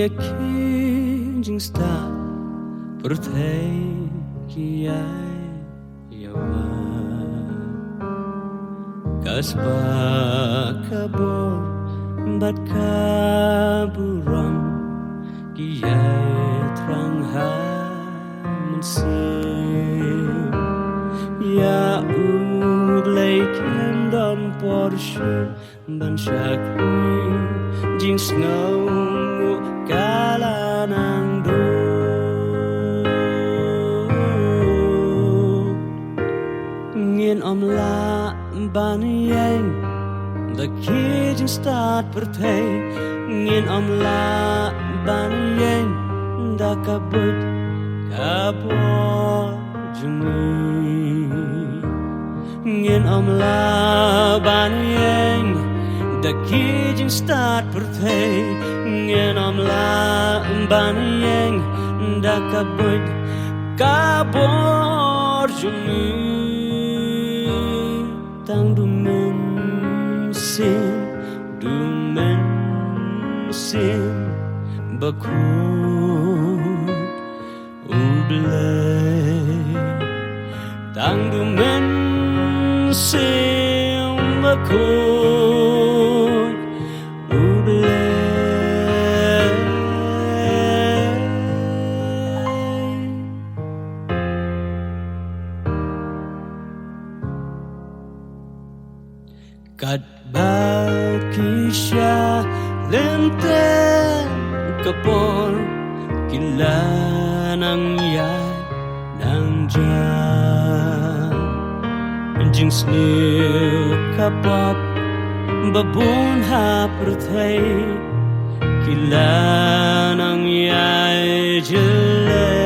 Yakin start perteki yawa kasba kabor bat kaburam kiai terang mensim ya lay don Porsche ban shakri jing snow kala nang do ngin la ban yang the kitchen start pertay ngin la ban yang da kabut kabor jumi ngin la ban yang the kitchen start pertay ngin la ban yang da kabut kabor jumi tang du men sin bakun ublay tang du men sin bakun ublay kat bakisha lenten kapor kilanang yai nang jam jing snew kapap babun ha perthai kilanang yai jelai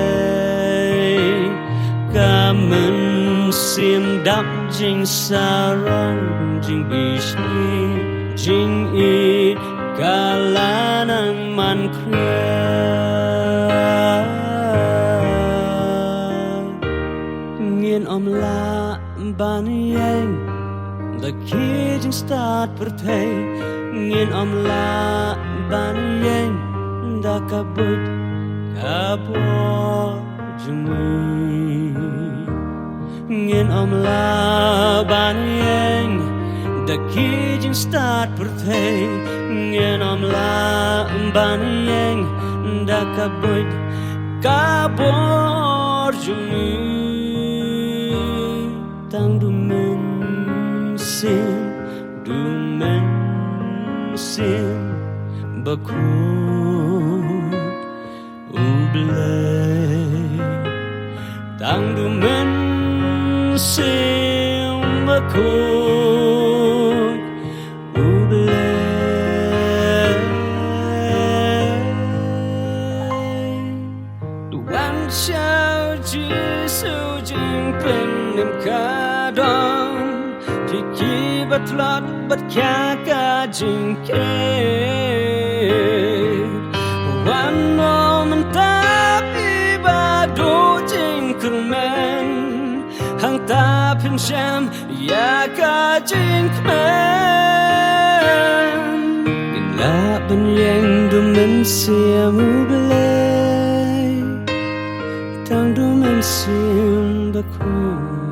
kamen sim dap jing sarang jing bishni jing it kalanang man kriya ngin la ban yang the kitchen start pertay ngin la ban yang da kabut kabor jumi ngin la ban yang the kitchen start pertay ngin la ban yang da kabut kabor jumi tang du men sin bakun ublay tang du men sin bakun ublay tuan chao ji su jing pen nim ka dong ji ki bat lot bat kya ka jing ke wan moment ta bi ba do jing kurmen hang ta pin sham ya ka jing kmen in la ban yang du men siam ublay tang du men sim bakun